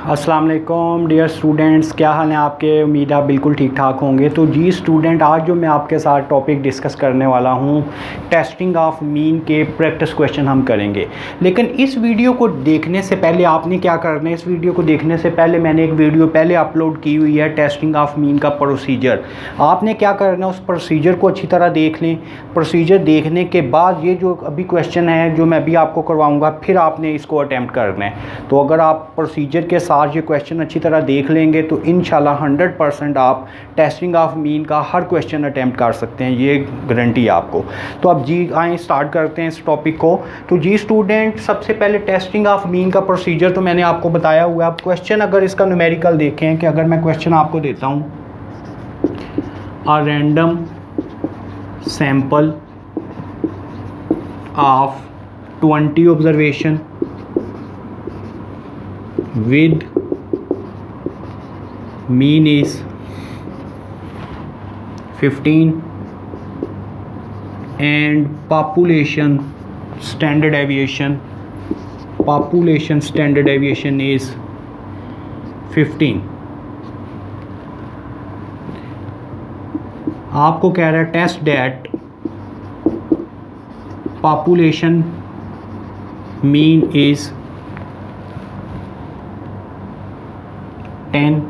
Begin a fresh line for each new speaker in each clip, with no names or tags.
अस्सलाम वालेकुम dear students, क्या हाल है आपके। उम्मीद आप बिल्कुल ठीक ठाक होंगे। तो जी स्टूडेंट, आज जो मैं आपके साथ टॉपिक डिस्कस करने वाला हूँ, टेस्टिंग ऑफ मीन के प्रैक्टिस क्वेश्चन हम करेंगे। लेकिन इस वीडियो को देखने से पहले आपने क्या करना है, इस वीडियो को देखने से पहले मैंने एक वीडियो पहले अपलोड की हुई है टेस्टिंग ऑफ मीन का प्रोसीजर। आपने क्या करना है, उस प्रोसीजर को अच्छी तरह देख लें। प्रोसीजर देखने के बाद ये जो अभी क्वेश्चन है जो मैं अभी आपको करवाऊँगा, फिर आपने इसको अटैम्प्ट करना है। तो अगर आप प्रोसीजर के साथ ये क्वेश्चन अच्छी तरह देख लेंगे तो इंशाल्लाह 100% आप टेस्टिंग ऑफ मीन का हर क्वेश्चन अटैम्प्ट कर सकते हैं, ये गारंटी है आपको। तो अब जी आए स्टार्ट करते हैं इस टॉपिक को। तो जी स्टूडेंट, सबसे पहले टेस्टिंग ऑफ मीन का प्रोसीजर तो मैंने आपको बताया हुआ है। अब क्वेश्चन अगर इसका न्यूमेरिकल देखें कि अगर मैं क्वेश्चन आपको देता हूँ, अ random sample of 20 observation with mean is 15 and population standard deviation is 15। आपको कह रहा है test that population mean is 10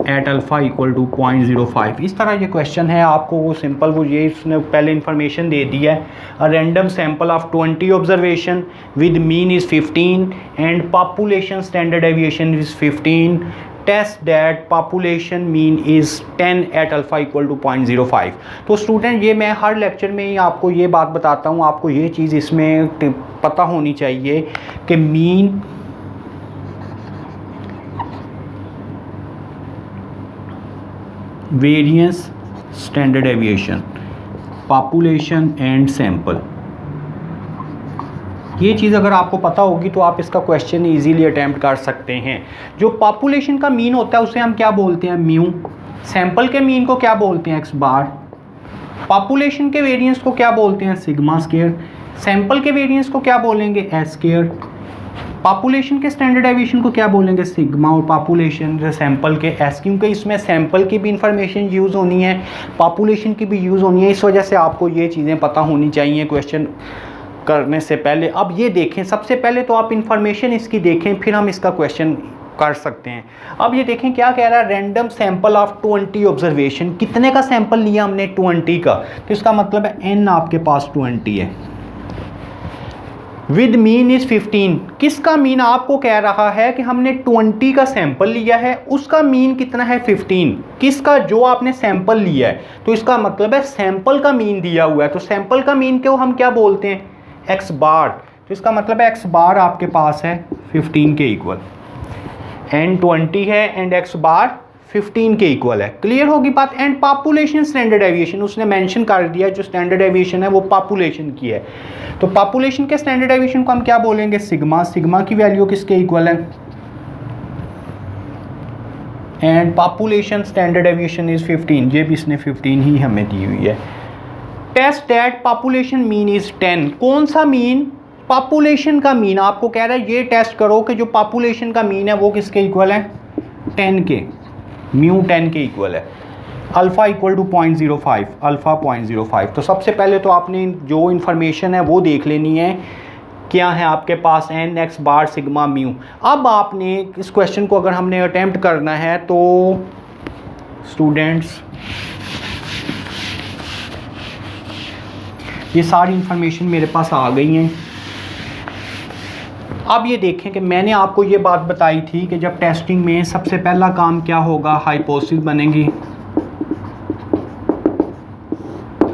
at alpha equal to 0.05। इस तरह ये क्वेश्चन है। आपको वो सिंपल वो ये इसने पहले इन्फॉर्मेशन दे दी है। A random sample of 20 observation with mean is 15 and population standard deviation is 15। Test that population mean is 10 at alpha equal to 0.05। तो स्टूडेंट, ये मैं हर लेक्चर में ही आपको ये बात बताता हूँ। आपको ये चीज़ इसमें पता होनी चाहिए कि mean variance standard deviation population and sample, ये चीज़ अगर आपको पता होगी तो आप इसका क्वेश्चन इजीली अटैम्प्ट कर सकते हैं। जो पॉपुलेशन का मीन होता है उसे हम क्या बोलते हैं, म्यू। सैंपल के मीन को क्या बोलते हैं, एक्स बार। पॉपुलेशन के वेरिएंस को क्या बोलते हैं, सिग्मा स्क्वायर। सैंपल के वेरिएंस को क्या बोलेंगे, एस स्क्वायर। पॉपुलेशन के स्टैंडर्ड डेविएशन को क्या बोलेंगे, सिग्मा। और पॉपुलेशन सैंपल के एस, क्योंकि इसमें सैंपल की भी इंफॉर्मेशन यूज़ होनी है, पॉपुलेशन की भी यूज़ होनी है। इस वजह से आपको ये चीज़ें पता होनी चाहिए क्वेश्चन करने से पहले। अब ये देखें, सबसे पहले तो आप इंफॉर्मेशन इसकी देखें, फिर हम इसका क्वेश्चन कर सकते हैं। अब ये देखें क्या कह रहा है, रैंडम सैंपल ऑफ 20 ऑब्जर्वेशन। कितने का सैंपल लिया हमने, 20 का। तो इसका मतलब है एन आपके पास 20 है। With mean is 15। किसका मीन, आपको कह रहा है कि हमने 20 का सैंपल लिया है, उसका मीन कितना है, 15। किसका, जो आपने सैंपल लिया है। तो इसका मतलब है सैंपल का मीन दिया हुआ है। तो सैंपल का मीन को हम क्या बोलते हैं, एक्स बार। तो इसका मतलब है एक्स बार आपके पास है 15 के इक्वल। एन 20 है एंड एक्स बार 15 के इक्वल है। क्लियर होगी बात। एंड पॉपुलेशन स्टैंडर्ड डेविएशन उसने मेंशन कर दिया, जो स्टैंडर्ड डेविएशन है वो पॉपुलेशन की है। तो पॉपुलेशन के स्टैंडर्ड डेविएशन को हम क्या बोलेंगे, सिग्मा। सिग्मा की वैल्यू किसके इक्वल है, and population standard deviation is 15। ये भी इसने 15 ही हमें दी हुई है। Test that population mean is 10। कौन सा मीन, पॉपुलेशन का मीन। आपको कह रहा है ये टेस्ट करो कि जो पॉपुलेशन का मीन है वो किसके इक्वल है, 10 के। म्यू 10 के इक्वल है। Alpha equal to 0.05, alpha 0.05। तो सबसे पहले तो आपने जो इन्फॉर्मेशन है वो देख लेनी है, क्या है आपके पास, एन एक्स बार सिग्मा म्यू। अब आपने इस क्वेश्चन को अगर हमने अटैम्प्ट करना है तो स्टूडेंट्स, ये सारी इन्फॉर्मेशन मेरे पास आ गई हैं। अब ये देखें कि मैंने आपको ये बात बताई थी कि जब टेस्टिंग में सबसे पहला काम क्या होगा, हाइपोथेसिस बनेगी।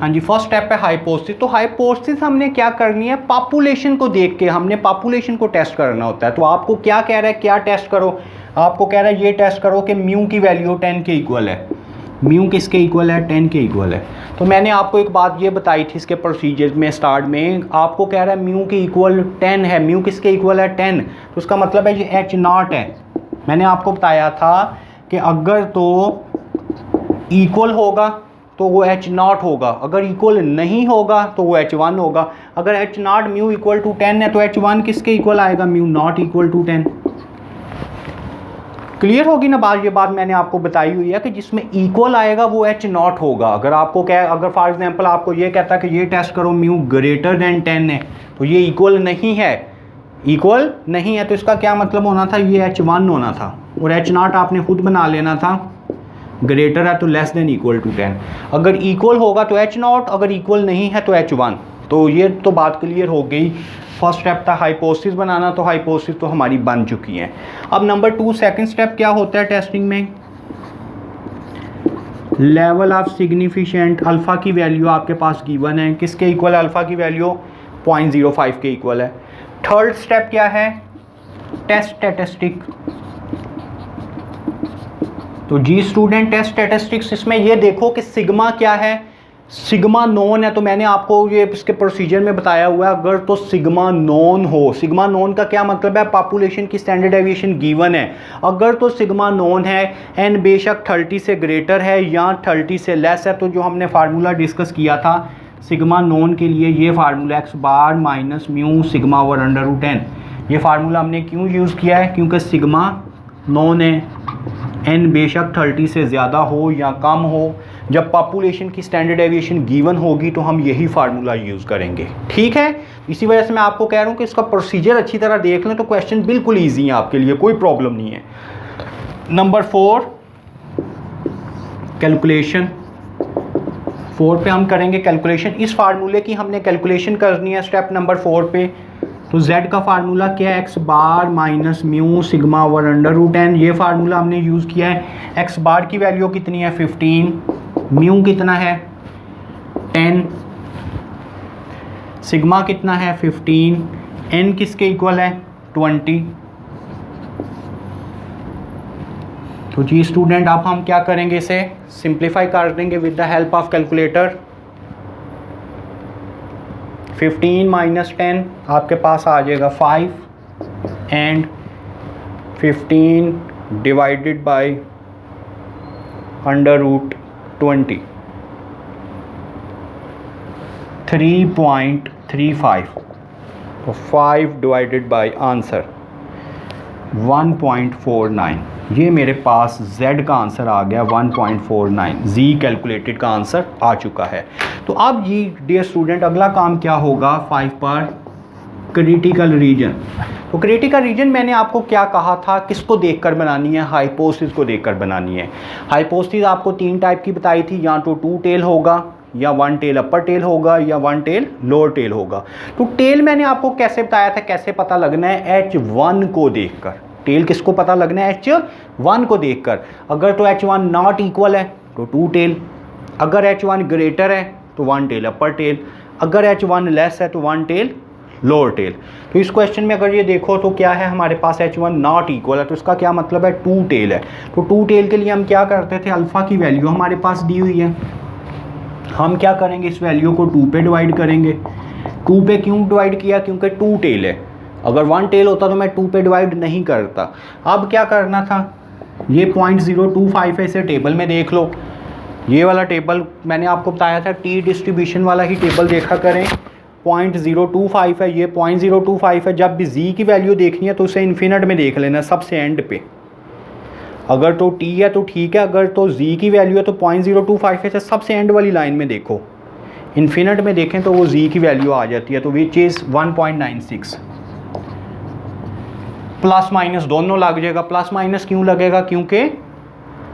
हाँ जी, फर्स्ट स्टेप है हाइपोथेसिस। तो हाइपोथेसिस हमने क्या करनी है, पॉपुलेशन को देख के हमने पॉपुलेशन को टेस्ट करना होता है। तो आपको क्या कह रहा है, क्या टेस्ट करो, आपको कह रहा है ये टेस्ट करो कि म्यू की वैल्यू 10 के इक्वल है। म्यू किसके इक्वल है, 10 के इक्वल है। तो मैंने आपको एक बात ये बताई थी इसके प्रोसीजर में स्टार्ट में, आपको कह रहा है म्यू की इक्वल 10 है। म्यू किसके इक्वल है, 10। तो उसका मतलब है ये एच नॉट है। मैंने आपको बताया था कि अगर तो इक्वल होगा तो वो एच नॉट होगा, अगर इक्वल नहीं होगा तो वो एच वन होगा। अगर H not mu equal to 10 है तो एच वन किसके इक्वल आएगा, mu not equal to 10। Clear होगी ना बात, ये बात मैंने आपको बताई हुई है कि जिसमें इक्वल आएगा वो एच नॉट होगा। अगर आपको क्या, अगर फॉर एग्जांपल आपको ये कहता है कि ये टेस्ट करो म्यू ग्रेटर देन 10 है, तो ये इक्वल नहीं है, इक्वल नहीं है, तो इसका क्या मतलब होना था, ये H1 होना था, और H नॉट आपने खुद बना लेना था, ग्रेटर है तो लेस देन इक्वल टू 10। अगर इक्वल होगा तो H नॉट, अगर इक्वल नहीं है तो H1। तो ये तो बात क्लियर हो गई। फर्स्ट स्टेप था हाइपोथेसिस बनाना, तो हाइपोथेसिस तो हमारी बन चुकी है। अब नंबर 2 सेकंड स्टेप क्या होता है टेस्टिंग में, लेवल ऑफ सिग्निफिकेंट, अल्फ़ा की वैल्यू आपके पास गिवन है, किसके इक्वल है, अल्फ़ा की वैल्यू 0.05 के इक्वल है। थर्ड स्टेप क्या है, टेस्ट स्टैटिस्टिक। तो जी स्टूडेंट टेस्ट स्टैटिस्टिक्स, इसमें ये देखो कि सिग्मा क्या है, सिग्मा नोन है, तो मैंने आपको ये इसके प्रोसीजर में बताया हुआ है। अगर तो सिग्मा नोन हो, सिग्मा नोन का क्या मतलब है, पॉपुलेशन की स्टैंडर्ड डेविएशन गिवन है, अगर तो सिग्मा नोन है, एन बेशक 30 से ग्रेटर है या 30 से लेस है, तो जो हमने फार्मूला डिस्कस किया था सिग्मा नोन के लिए, ये formula x bar minus mu sigma over under root n, ये फार्मूला हमने क्यों यूज़ किया है, क्योंकि सिग्मा नोन है, एन बेशक 30 से ज़्यादा हो या कम हो, जब पॉपुलेशन की स्टैंडर्ड डेविएशन गिवन होगी तो हम यही फार्मूला यूज़ करेंगे। ठीक है, इसी वजह से मैं आपको कह रहा हूँ कि इसका प्रोसीजर अच्छी तरह देख लें तो क्वेश्चन बिल्कुल ईजी है आपके लिए, कोई प्रॉब्लम नहीं है। नंबर 4 कैलकुलेशन, 4 पे हम करेंगे कैलकुलेशन। इस फार्मूले की हमने कैलकुलेशन करनी है स्टेप नंबर 4 पे। तो z का फार्मूला क्या है, x bar minus mu sigma over under root n, ये फार्मूला हमने यूज़ किया है। एक्स बार की वैल्यू कितनी है 15, म्यू कितना है 10, सिग्मा कितना है 15, एन किसके इक्वल है 20। तो जी स्टूडेंट अब हम क्या करेंगे, इसे सिंप्लीफाई कर देंगे with the help of calculator. 15 minus 10 आपके पास आ जाएगा 5 and 15 divided by under root 20 3.35। तो 5 डिवाइडेड बाय आंसर 1.49, ये मेरे पास z का आंसर आ गया 1.49, z कैलकुलेटेड का आंसर आ चुका है। तो अब जी डियर स्टूडेंट अगला काम क्या होगा 5 पर, क्रिटिकल रीजन। तो क्रिटिकल रीजन मैंने आपको क्या कहा था, किसको देखकर बनानी है, हाइपोथेसिस को देखकर बनानी है। हाइपोथेसिस आपको 3 टाइप की बताई थी, या तो 2 टेल होगा, या 1 टेल अपर टेल होगा, या 1 टेल लोअर टेल होगा। तो टेल मैंने आपको कैसे बताया था, कैसे पता लगना है, H1 को देखकर। टेल किसको पता लगना है, H1 को देखकर। अगर तो H1 नॉट इक्वल है तो 2 टेल, अगर H1 ग्रेटर है तो 1 टेल अपर टेल, अगर H1 लेस है तो 1 टेल लोअर टेल। तो इस क्वेश्चन में अगर ये देखो तो क्या है, हमारे पास H1 नॉट इक्वल है, तो इसका क्या मतलब है 2 टेल है। तो 2 टेल के लिए हम क्या करते थे, अल्फ़ा की वैल्यू हमारे पास दी हुई है, हम क्या करेंगे इस वैल्यू को 2 पे डिवाइड करेंगे। 2 पे क्यों डिवाइड किया, क्योंकि 2 टेल है, अगर 1 टेल होता तो मैं 2 पे डिवाइड नहीं करता। अब क्या करना था, ये 0.025 है, इसे टेबल में देख लो, ये वाला टेबल मैंने आपको बताया था टी डिस्ट्रीब्यूशन वाला ही टेबल देखा करें। 0.025 है, ये 0.025 है। जब भी z की वैल्यू देखनी है तो उसे इन्फिनिट में देख लेना, सबसे एंड पे। अगर तो t है तो ठीक है, अगर तो z की वैल्यू है तो 0.025 है, सबसे एंड वाली लाइन में देखो, इन्फिनिट में देखें तो वो z की वैल्यू आ जाती है, तो विच इज़ 1.96। प्लस माइनस दोनों लग जाएगा, प्लस माइनस क्यों लगेगा, क्योंकि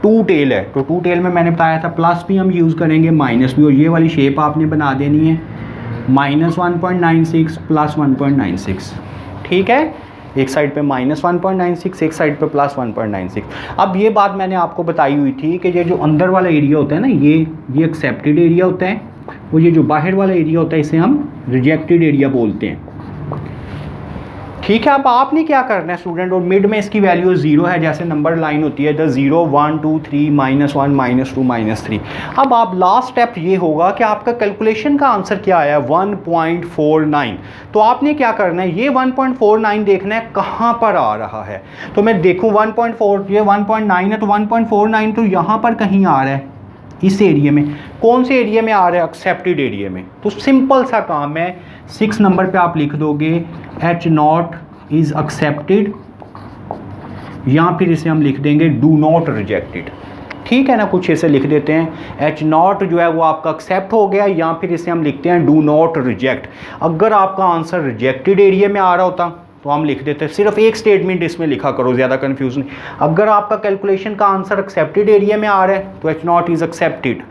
2 टेल है। तो 2 टेल में मैंने बताया था प्लस भी हम यूज़ करेंगे, माइनस भी, और ये वाली शेप आपने बना देनी है, -1.96 प्लस 1.96। ठीक है, एक साइड पे -1.96, एक साइड पे +1.96। अब ये बात मैंने आपको बताई हुई थी कि ये जो अंदर वाला एरिया होता है ना, ये एक्सेप्टेड एरिया होता है, और ये जो बाहर वाला एरिया होता है इसे हम रिजेक्टेड एरिया बोलते हैं। ठीक है, अब आपने क्या करना है स्टूडेंट, और मिड में इसकी वैल्यू 0 है, जैसे नंबर लाइन होती है, इधर 0 1 2 3 -1 -2 -3। अब आप लास्ट स्टेप ये होगा कि आपका कैलकुलेशन का आंसर क्या आया, 1.49। तो आपने क्या करना है, ये 1.49 देखना है कहाँ पर आ रहा है। तो मैं देखूँ 1.4, ये 1.9 है, तो 1.49 तो यहाँ पर कहीं आ रहा है, इस एरिया में। कौन से एरिया में आ रहा है, एक्सेप्टेड एरिया में। तो सिंपल सा काम है, 6 नंबर पे आप लिख दोगे H0 इज़ एक्सेप्टेड या फिर इसे हम लिख देंगे डू नॉट रिजेक्टेड। ठीक है ना, कुछ ऐसे लिख देते हैं, एच नॉट जो है वो आपका एक्सेप्ट हो गया, या फिर इसे हम लिखते हैं डू नॉट रिजेक्ट। अगर आपका आंसर रिजेक्टेड एरिया में आ रहा होता तो हम लिख देते हैं, सिर्फ एक स्टेटमेंट इसमें लिखा करो, ज़्यादा कन्फ्यूज नहीं। अगर आपका कैलकुलेशन का आंसर एक्सेप्टेड एरिया में आ रहा है तो एच नॉट इज़ एक्सेप्टेड,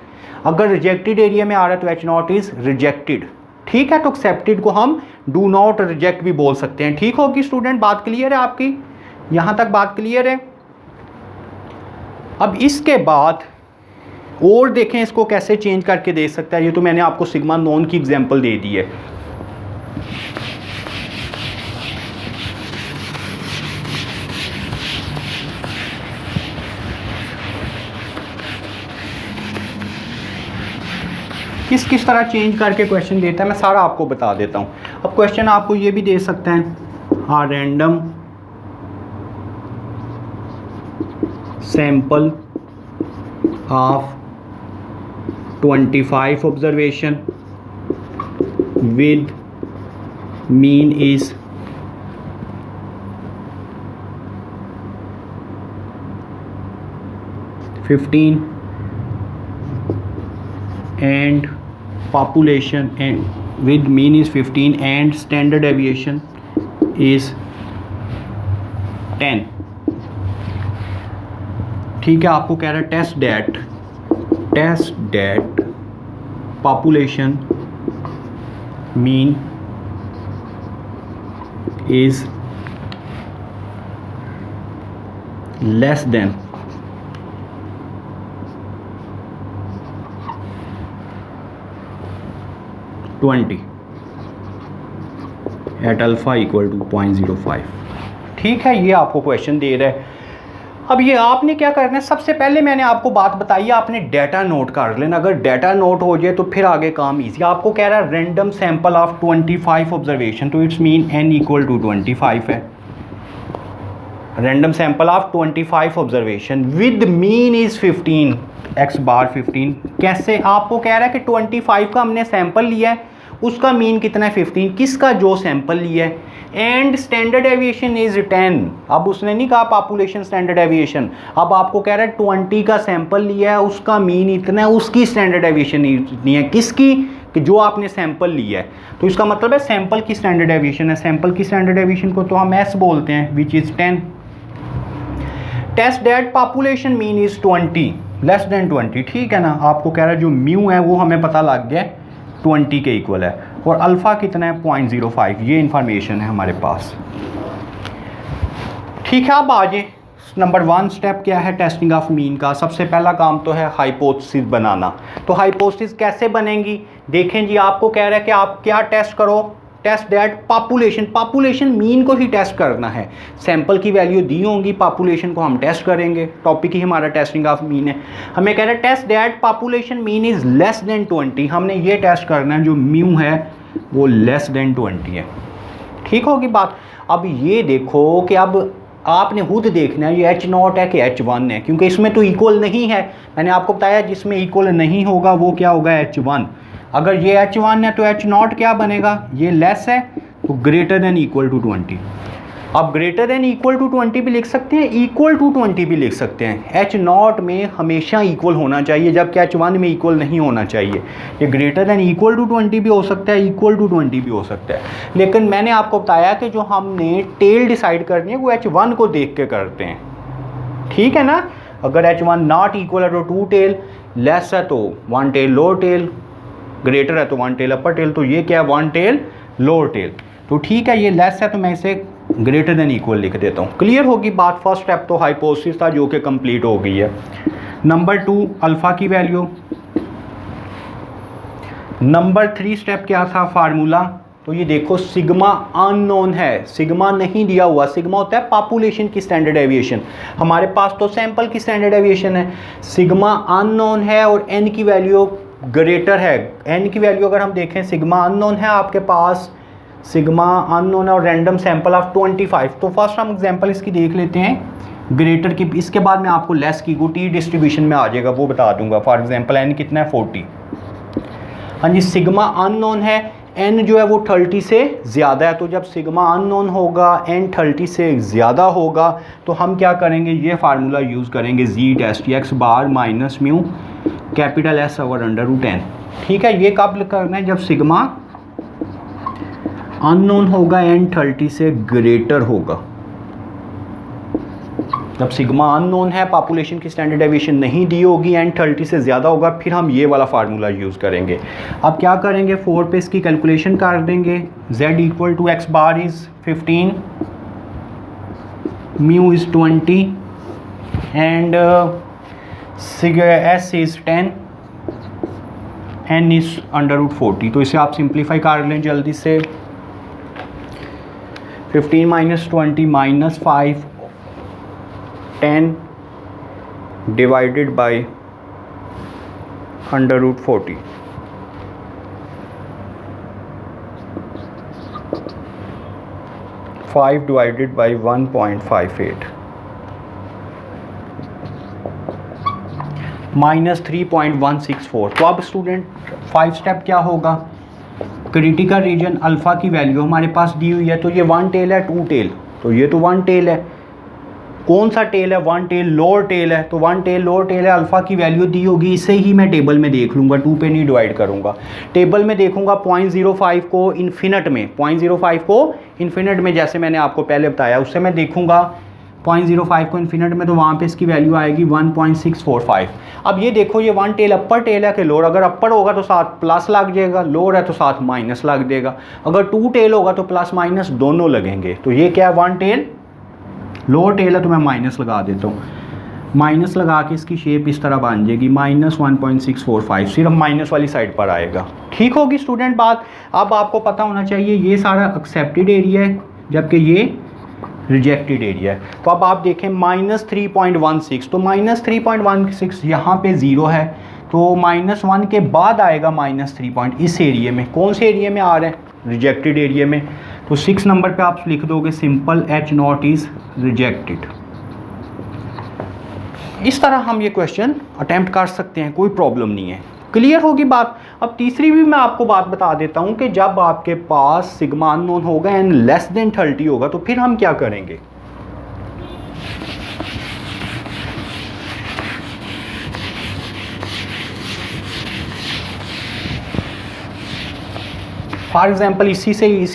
अगर रिजेक्टेड एरिया में आ रहा है तो एच नॉट इज़ रिजेक्टेड। ठीक है, तो एक्सेप्टेड को हम डू नॉट रिजेक्ट भी बोल सकते हैं। ठीक होगी स्टूडेंट, बात क्लियर है आपकी, यहाँ तक बात क्लियर है। अब इसके बाद और देखें इसको कैसे चेंज करके दे सकता है। ये तो मैंने आपको सिग्मा नॉन की एग्जांपल दे दी है। किस किस तरह चेंज करके क्वेश्चन देता है मैं सारा आपको बता देता हूँ। अब क्वेश्चन आपको ये भी दे सकते हैं, हाँ, random sample of 25 observation with mean is 15 and population and with mean is 15 and standard deviation is 10। ठीक है, आपको कह रहा है test that population mean is less than 20 एट अल्फा इक्वल टू 0.05। ठीक है, ये आपको क्वेश्चन दे रहा है। अब ये आपने क्या करना है, सबसे पहले मैंने आपको बात बताई, आपने डाटा नोट कर लेना। अगर डाटा नोट हो जाए तो फिर आगे काम इजी। आपको कह रहा है रैंडम सैंपल ऑफ 25 ऑब्जर्वेशन, तो it's mean n equal to 25 है। Random sample of 25 observation with mean is 15 x bar 15। कैसे, आपको कह रहा है कि 25 का हमने सैंपल लिया है, उसका मीन कितना है 15, किसका, जो सैंपल लिया है, एंड स्टैंडर्ड एविएशन इज 10। अब उसने नहीं कहा पॉपुलेशन स्टैंडर्ड एविएशन, अब आपको कह रहा है 20 का सैंपल लिया है, उसका मीन इतना है, उसकी स्टैंडर्ड एविएशन इतनी है, किसकी, कि जो आपने सैंपल लिया है। तो इसका मतलब है सैंपल की स्टैंडर्ड एविएशन है, सैंपल की स्टैंडर्ड एविएशन को तो हम एस बोलते हैं, which is 10। Test that population mean is 20 less than 20। ठीक है ना, आपको कह रहा है जो म्यू है वो हमें पता लग गया 20 के इक्वल है, और अल्फ़ा कितना है 0.05, ये इंफॉर्मेशन है हमारे पास। ठीक है, अब आगे नंबर 1 स्टेप क्या है टेस्टिंग ऑफ मीन का। सबसे पहला काम तो है हाइपोथेसिस बनाना। तो हाइपोथेसिस कैसे बनेंगी, देखें जी, आपको कह रहा है कि आप क्या टेस्ट करो, टेस्ट दैट पॉपुलेशन मीन को ही टेस्ट करना है। सैंपल की वैल्यू दी होंगी, पॉपुलेशन को हम टेस्ट करेंगे, टॉपिक ही हमारा टेस्टिंग ऑफ मीन है। हमें कह रहा है test that population mean is less than 20, हमने ये टेस्ट करना है जो म्यू है वो लेस देन 20 है। ठीक होगी बात। अब ये देखो कि अब आपने खुद देखना है ये H0 है कि H1 है, क्योंकि इसमें तो इक्वल नहीं है। मैंने आपको बताया जिसमें इक्वल नहीं होगा वो क्या होगा, H1। अगर ये H1 है तो H0 क्या बनेगा, ये लेस है तो ग्रेटर देन इक्वल टू 20। अब ग्रेटर देन इक्वल टू 20 भी लिख सकते हैं, इक्वल टू 20 भी लिख सकते हैं। H0 में हमेशा इक्वल होना चाहिए, जबकि H1 में इक्वल नहीं होना चाहिए। ये ग्रेटर देन इक्वल टू 20 भी हो सकता है, इक्वल टू 20 भी हो सकता है। लेकिन मैंने आपको बताया कि जो हमने टेल डिसाइड करनी है वो H1 को देख के करते हैं। ठीक है ना, अगर H1 नॉट इक्वल है तो 2 टेल, लेस है तो 1 टेल लोअर टेल, ग्रेटर है तो 1 टेल अपर टेल, तो ये क्या है 1 टेल लोअर टेल। तो ठीक है, ये लेस है तो मैं इसे ग्रेटर देन इक्वल लिख देता हूँ। क्लियर होगी बात। फर्स्ट स्टेप तो हाइपोथेसिस था जो कि कंप्लीट हो गई है। नंबर 2 अल्फ़ा की वैल्यू। नंबर 3 स्टेप क्या था, फार्मूला। तो ये देखो सिग्मा अननोन है, सिग्मा नहीं दिया हुआ। सिग्मा होता है पॉपुलेशन की स्टैंडर्ड एविएशन, हमारे पास तो सैंपल की स्टैंडर्ड एविएशन है। सिग्मा अननोन है और एन की वैल्यू ग्रेटर है। एन की वैल्यू अगर हम देखें, सिग्मा अननोन है आपके पास, सिग्मा अननोन है और रैंडम सैंपल ऑफ 25। तो फर्स्ट हम एग्जांपल इसकी देख लेते हैं ग्रेटर की, इसके बाद मैं आपको लेस की को टी डिस्ट्रीब्यूशन में आ जाएगा वो बता दूंगा। फॉर एग्जांपल एन कितना है 40। हाँ जी, सिग्मा अननोन है, n जो है वो 30 से ज़्यादा है, तो जब सिग्मा अननोन होगा n 30 से ज़्यादा होगा तो हम क्या करेंगे, ये फार्मूला यूज़ करेंगे z test x bar minus mu capital S over under root n। ठीक है, ये कब करना है, जब सिग्मा अननोन होगा n 30 से ग्रेटर होगा। जब सिग्मा अननोन है, पॉपुलेशन की स्टैंडर्ड डेविएशन नहीं दी होगी, n 30 से ज़्यादा होगा, फिर हम ये वाला फार्मूला यूज़ करेंगे। अब क्या करेंगे, 4 पे इसकी कैलकुलेशन कर देंगे। z equal to x bar is 15, mu is 20 and s is 10, n is under root 40। तो इसे आप सिंप्लीफाई कर लें जल्दी से। 15 minus 20 minus 5 10 divided by under root 40। Five divided by 1.58 minus 3.164। तो अब स्टूडेंट 5 स्टेप क्या होगा, क्रिटिकल रीजन अल्फ़ा की वैल्यू हमारे पास दी हुई है, तो ये 1 टेल है 2 टेल, तो ये तो 1 टेल है। कौन सा टेल है, 1 टेल लोअर टेल है, तो 1 टेल लोअर टेल है, अल्फ़ा की वैल्यू दी होगी, इसे ही मैं टेबल में देख लूँगा, 2 पे नहीं डिवाइड करूँगा। टेबल में देखूँगा 0.05 को इन्फिनिट में, 0.05 को इन्फिनिट में जैसे मैंने आपको पहले बताया, उससे मैं देखूँगा 0.05 को इन्फिनिट में, तो वहाँ पे इसकी वैल्यू आएगी 1.645। अब ये देखो, ये 1 टेल अपर टेल है कि लोअर, अगर अपर होगा तो साथ प्लस लग जाएगा, लोअर है तो साथ माइनस लग जाएगा। अगर 2 टेल होगा तो प्लस माइनस दोनों लगेंगे। तो ये क्या है, 1 टेल लोअर टेल है, तो मैं माइनस लगा देता हूँ। माइनस लगा के इसकी शेप इस तरह बन जाएगी, माइनस 1.645, सिर्फ माइनस वाली साइड पर आएगा। ठीक होगी स्टूडेंट बात। अब आपको पता होना चाहिए ये सारा एक्सेप्टेड एरिया है, जबकि ये रिजेक्टेड एरिया है। तो अब आप देखें माइनस 3.16, तो माइनस 3.16 यहाँ पे 0 है, तो -1 के बाद आएगा -3 इस एरिया में। कौन से एरिया में आ रहा है, रिजेक्टेड एरिया में। तो 6 नंबर पे आप लिख दोगे सिंपल H0 इज़ रिजेक्टेड। इस तरह हम ये क्वेश्चन अटेम्प्ट कर सकते हैं, कोई प्रॉब्लम नहीं है। क्लियर होगी बात। अब तीसरी भी मैं आपको बात बता देता हूँ कि जब आपके पास सिग्मा अननोन होगा एंड लेस देन 30 होगा तो फिर हम क्या करेंगे। फॉर एग्जांपल इसी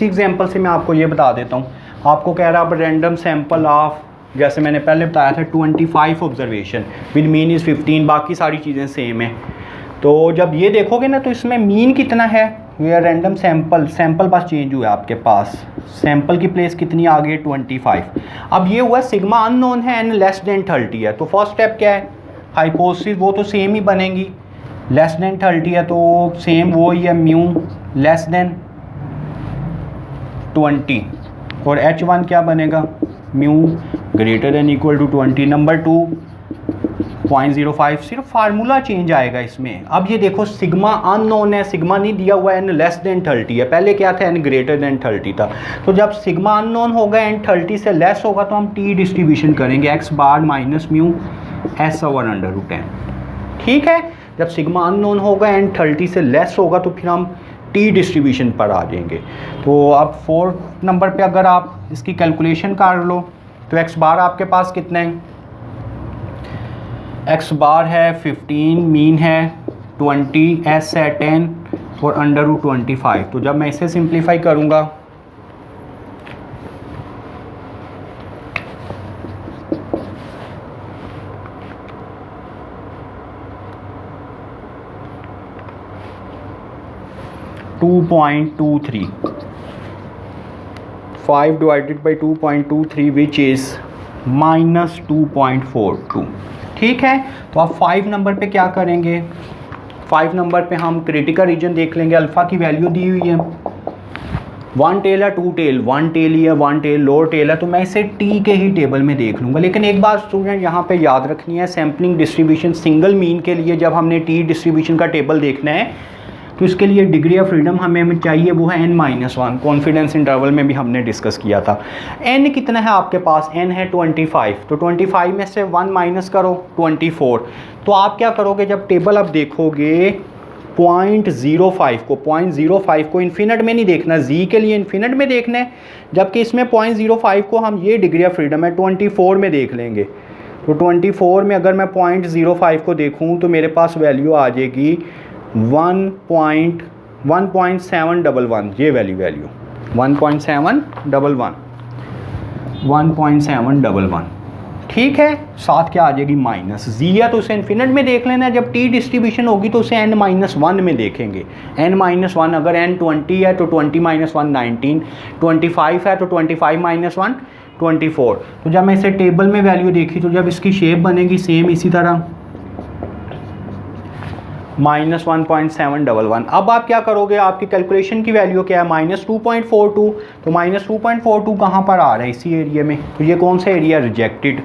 एग्जांपल से मैं आपको ये बता देता हूँ। आपको कह रहा है अब रैंडम सैंपल ऑफ, जैसे मैंने पहले बताया था 25 ऑब्जर्वेशन विद मीन इज़ 15, बाकी सारी चीज़ें सेम है। तो जब ये देखोगे ना तो इसमें मीन कितना है, ये रैंडम सैंपल बस चेंज हुआ है आपके पास, सैंपल की प्लेस कितनी आ गई 25। अब ये हुआ सिग्मा अननोन है एंड लेस देन 30 है, तो फर्स्ट स्टेप क्या है, हाइपोथेसिस वो तो सेम ही बनेंगी। लेस देन 30 है तो सेम वो ही है, म्यू लेस देन 20, और H1 क्या बनेगा, mu greater than equal to 20। Number 2 0.05, सिर्फ फार्मूला चेंज आएगा इसमें। अब ये देखो सिग्मा अननोन है, सिग्मा नहीं दिया हुआ है, एन लेस देन 30 है, पहले क्या था एन ग्रेटर देन 30 था। तो जब सिग्मा अननोन होगा एन 30 से लेस होगा तो हम टी डिस्ट्रीब्यूशन करेंगे, x bar minus mu s over under root n। ठीक है, जब सिग्मा अननोन होगा एन 30 से लेस होगा तो फिर हम टी डिस्ट्रीब्यूशन पर आ जाएंगे। तो अब 4 नंबर पे अगर आप इसकी कैलकुलेशन कर लो तो x बार आपके पास कितना है, x बार है 15, मीन है 20, s है 10 और अंडर रूट 25। तो जब मैं इसे सिंप्लीफाई करूँगा (2.23) 5 डिवाइडेड बाई 2.23 विच इज़ -2.42। ठीक है, तो आप 5 नंबर पे क्या करेंगे, 5 नंबर पे हम क्रिटिकल रीजन देख लेंगे। अल्फ़ा की वैल्यू दी हुई है, 1 टेल है 2 टेल, 1 टेल ही है, 1 टेल लोअर टेल है, तो मैं इसे टी के ही टेबल में देख लूँगा। लेकिन एक बात स्टूडेंट यहाँ पे याद रखनी है, सैम्पलिंग डिस्ट्रीब्यूशन सिंगल मीन के लिए जब हमने टी डिस्ट्रीब्यूशन का टेबल देखना है तो इसके लिए डिग्री ऑफ फ्रीडम हमें चाहिए, वो है n-1। कॉन्फिडेंस इंटरवल में भी हमने डिस्कस किया था। n कितना है आपके पास, n है 25, तो 25 में से 1 माइनस करो 24। तो आप क्या करोगे, जब टेबल आप देखोगे 0.05 को इन्फिनिट में नहीं देखना, जी के लिए इन्फिनिट में देखना है, जबकि इसमें 0.05 को हम, ये डिग्री ऑफ फ्रीडम है, 24 में देख लेंगे। तो 24 में अगर मैं 0.05 को देखूं तो मेरे पास वैल्यू आ जाएगी 1.711, ये वैल्यू 1.711, ठीक है। साथ क्या आ जाएगी माइनस, जी है तो उसे इन्फिनिट में देख लेना है, जब टी डिस्ट्रीब्यूशन होगी तो उसे n-1 में देखेंगे। n-1 अगर n 20 है तो 20 - 1 19, 25 है तो 25 - 1 24। तो जब मैं इसे टेबल में वैल्यू देखी तो जब इसकी शेप बनेगी सेम इसी तरह -1.711। अब आप क्या करोगे, आपकी कैलकुलेशन की वैल्यू क्या है, -2.42। तो -2.42 कहाँ पर आ रहा है, इसी एरिया में। तो ये कौन सा एरिया, रिजेक्टेड।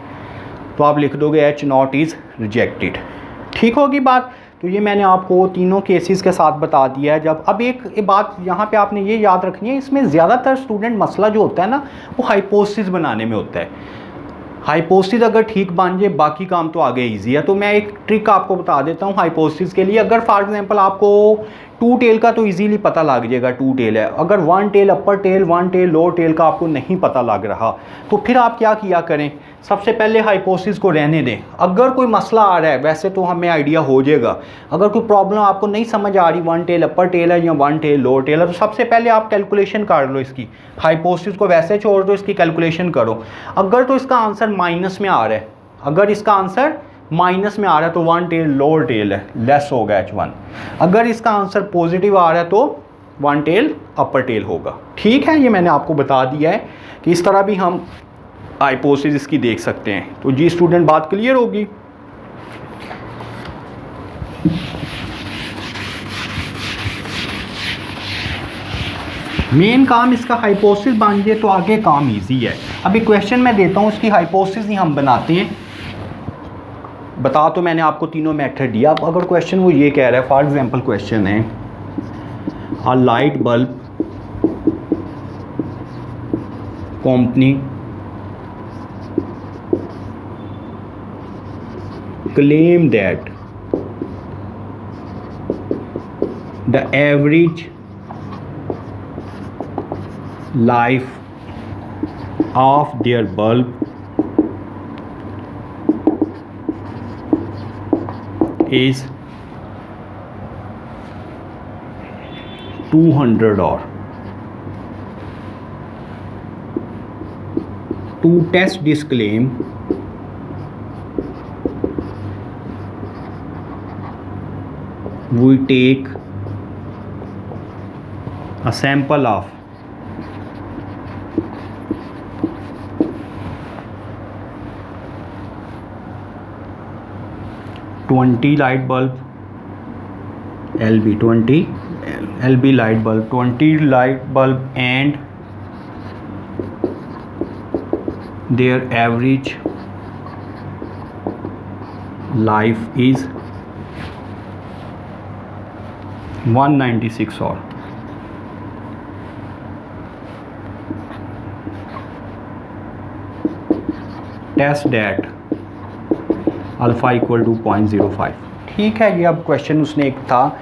तो आप लिख दोगे H0 इज़ रिजेक्टेड, ठीक होगी बात। तो ये मैंने आपको तीनों केसेस के साथ बता दिया है। जब अब एक बात यहाँ पे आपने ये याद रखनी है, इसमें ज़्यादातर स्टूडेंट मसला जो होता है ना, वो हाइपोथेसिस बनाने में होता है। हाइपोथेसिस अगर ठीक बन जाए बाकी काम तो आगे इजी है। तो मैं एक ट्रिक आपको बता देता हूँ हाइपोथेसिस के लिए। अगर फॉर एग्जांपल आपको 2 टेल का तो इजीली पता लग जाएगा 2 टेल है, अगर 1 टेल अपर टेल 1 टेल लोअर टेल का आपको नहीं पता लग रहा, तो फिर आप क्या किया करें, सबसे पहले हाइपोथेसिस को रहने दें। अगर कोई मसला आ रहा है, वैसे तो हमें आइडिया हो जाएगा, अगर कोई प्रॉब्लम आपको नहीं समझ आ रही, 1 टेल अपर टेल है या 1 टेल लोअर टेल है, तो सबसे पहले आप कैलकुलेशन कर लो इसकी, हाइपोथेसिस को वैसे छोड़ दो, इसकी कैलकुलेशन करो। अगर तो इसका आंसर माइनस में आ रहा है, अगर इसका आंसर माइनस में आ रहा है तो 1 टेल लोअर टेल है, लेस होगा H1। अगर इसका आंसर पॉजिटिव आ रहा है तो 1 टेल अपर टेल होगा, ठीक है। ये मैंने आपको बता दिया है कि इस तरह भी हम हाइपोथेसिस इसकी देख सकते हैं। तो जी स्टूडेंट, बात क्लियर होगी। मेन काम इसका हाइपोथेसिस बन जाए तो आगे काम इजी है। अभी क्वेश्चन मैं देता हूँ, इसकी हाइपोथेसिस ही हम बनाते हैं। बता तो मैंने आपको तीनों मेथड दिया। अब अगर क्वेश्चन वो ये कह रहा है, फॉर एग्जांपल क्वेश्चन है a light bulb company claim that the average life of their bulb is 200 hour. To test this claim, we take a sample of 20 light bulb, LB light bulb, 20 light bulb, and their average life is 196 hour. Test that alpha equal to 0.05, ठीक है। ये अब question उसने एक था,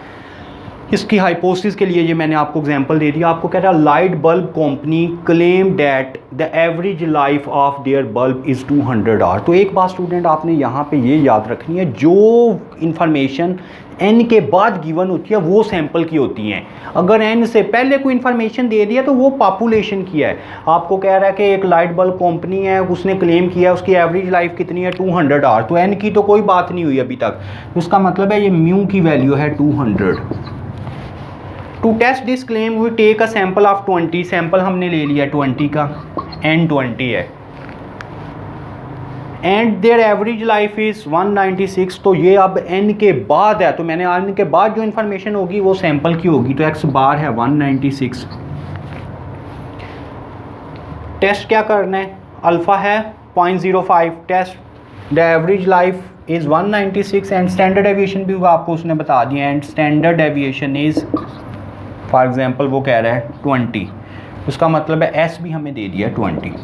इसकी hypothesis के लिए ये मैंने आपको एग्जांपल दे दिया। आपको कह रहा है light bulb company claim that the average life of their bulb is 200 hour. तो एक बात स्टूडेंट आपने यहाँ पे ये याद रखनी है, जो इन्फॉर्मेशन n के बाद गिवन होती है वो सैंपल की होती हैं। अगर n से पहले कोई इन्फॉर्मेशन दे दिया तो वो पॉपुलेशन की है। आपको कह रहा है कि एक लाइट बल्ब कंपनी है, उसने क्लेम किया है उसकी एवरेज लाइफ कितनी है 200 आवर, तो n की तो कोई बात नहीं हुई अभी तक, उसका मतलब है ये म्यू की वैल्यू है 200। To test this claim we take a sample of 20, sample हमने ले लिया 20 का, n 20 है, and their average life is 196। तो ये अब n के बाद है, तो मैंने n के बाद जो इन्फॉर्मेशन होगी वो सैंपल की होगी, तो x बार है 196। टेस्ट क्या करना है, अल्फ़ा है 0.05, test the average life is 196 and standard deviation भी आपको उसने बता दिया, and standard deviation is for example वो कह रहा है 20, उसका मतलब है s भी हमें दे दिया 20,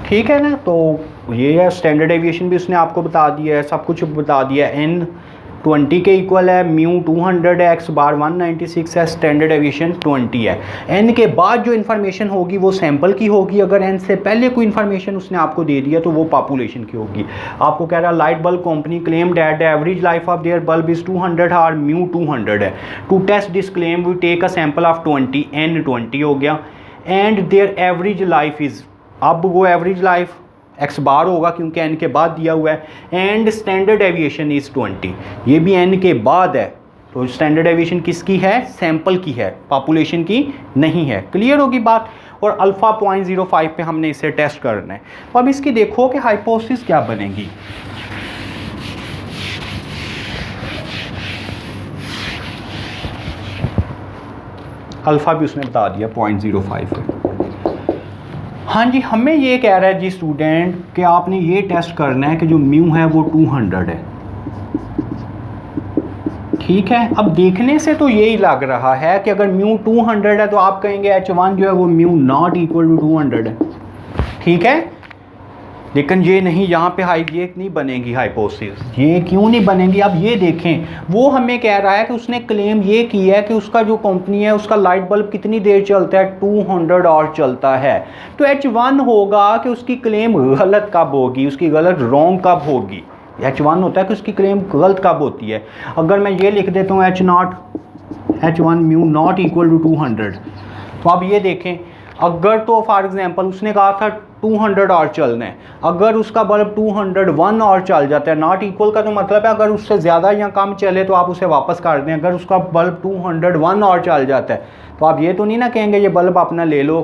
ठीक है ना। तो ये है स्टैंडर्ड डेविएशन भी उसने आपको बता दिया है, सब कुछ बता दिया है, n 20 के इक्वल है, म्यू 200 है, एक्स बार 196 है, स्टैंडर्ड डेविएशन 20 है। एन के बाद जो इन्फॉर्मेशन होगी वो सैंपल की होगी, अगर एन से पहले कोई इन्फॉर्मेशन उसने आपको दे दिया तो वो पॉपुलेशन की होगी। आपको कह रहा है light bulb company claim that the average life of their bulb is 200 और म्यू 200 है। To test this claim we take a sample of 20, n 20 हो गया, and their average life is, अब वो एवरेज लाइफ एक्स बार होगा क्योंकि N के बाद दिया हुआ है, एंड स्टैंडर्ड डेविएशन इज़ 20, ये भी एन के बाद है। तो स्टैंडर्ड डेविएशन किसकी है? सैंपल की है, पॉपुलेशन की नहीं है। क्लियर होगी बात। और अल्फ़ा 0.05 पे हमने इसे टेस्ट करना है। तो अब इसकी देखो कि हाइपोथेसिस क्या बनेगी। अल्फ़ा भी उसने बता दिया 0.05 है। हाँ जी, हमें ये कह रहा है जी स्टूडेंट कि आपने ये टेस्ट करना है कि जो म्यू है वो 200 है। ठीक है, अब देखने से तो यही लग रहा है कि अगर म्यू 200 है तो आप कहेंगे H1 जो है वो म्यू नॉट इक्वल टू 200 है। ठीक है, लेकिन ये नहीं, यहाँ पे ये नहीं बनेगी हाइपोथेसिस। ये क्यों नहीं बनेगी? अब ये देखें, वो हमें कह रहा है कि उसने क्लेम ये किया है कि उसका जो कंपनी है उसका लाइट बल्ब कितनी देर चलता है? 200 और चलता है। तो H1 होगा कि उसकी क्लेम गलत कब होगी, उसकी गलत रॉन्ग कब होगी। H1 होता है कि उसकी क्लेम गलत कब होती है। अगर मैं ये लिख देता हूँ H1 mu not equal to 200, तो अब ये देखें, अगर तो फॉर एग्जांपल उसने कहा था 200 और चलना है, अगर उसका बल्ब 201 और चल जाता है, नॉट इक्वल का तो मतलब है अगर उससे ज़्यादा या कम चले तो आप उसे वापस कर दें। अगर उसका बल्ब 201 और चल जाता है तो आप ये तो नहीं ना कहेंगे ये बल्ब अपना ले लो,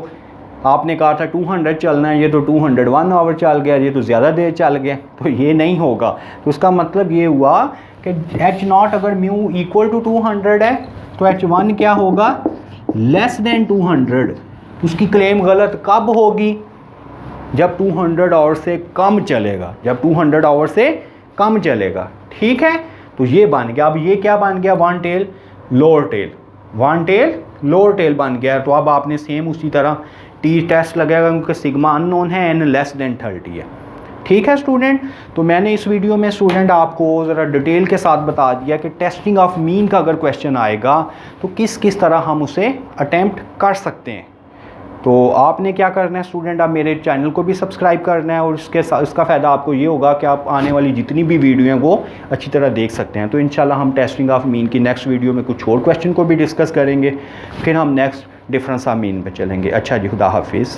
आपने कहा था 200 चलना है, ये तो 201 आवर चल गया, ये तो ज़्यादा देर चल गया, तो ये नहीं होगा। तो उसका मतलब ये हुआ कि H0 अगर म्यू इक्वल टू 200 है तो H1 क्या होगा? Less than 200। उसकी क्लेम गलत कब होगी? जब 200 आवर से कम चलेगा, जब 200 आवर से कम चलेगा। ठीक है, तो ये बन गया। अब ये क्या बन गया? One tail lower tail, one tail lower tail बन गया। तो अब आपने सेम उसी तरह टी टेस्ट लगेगा क्योंकि सिग्मा अननोन है, एन लेस देन 30 है। ठीक है स्टूडेंट, तो मैंने इस वीडियो में स्टूडेंट आपको ज़रा डिटेल के साथ बता दिया कि टेस्टिंग ऑफ मीन का अगर क्वेश्चन आएगा तो किस किस तरह हम उसे अटेम्प्ट कर सकते हैं। तो आपने क्या करना है स्टूडेंट, आप मेरे चैनल को भी सब्सक्राइब करना है और इसका फ़ायदा आपको ये होगा कि आप आने वाली जितनी भी वीडियो हैं वो अच्छी तरह देख सकते हैं। तो इंशाल्लाह हम टेस्टिंग ऑफ मीन की नेक्स्ट वीडियो में कुछ और क्वेश्चन को भी डिस्कस करेंगे, फिर हम नेक्स्ट डिफरेंस ऑफ मीन पे चलेंगे। अच्छा जी, खुदा हाफिज़।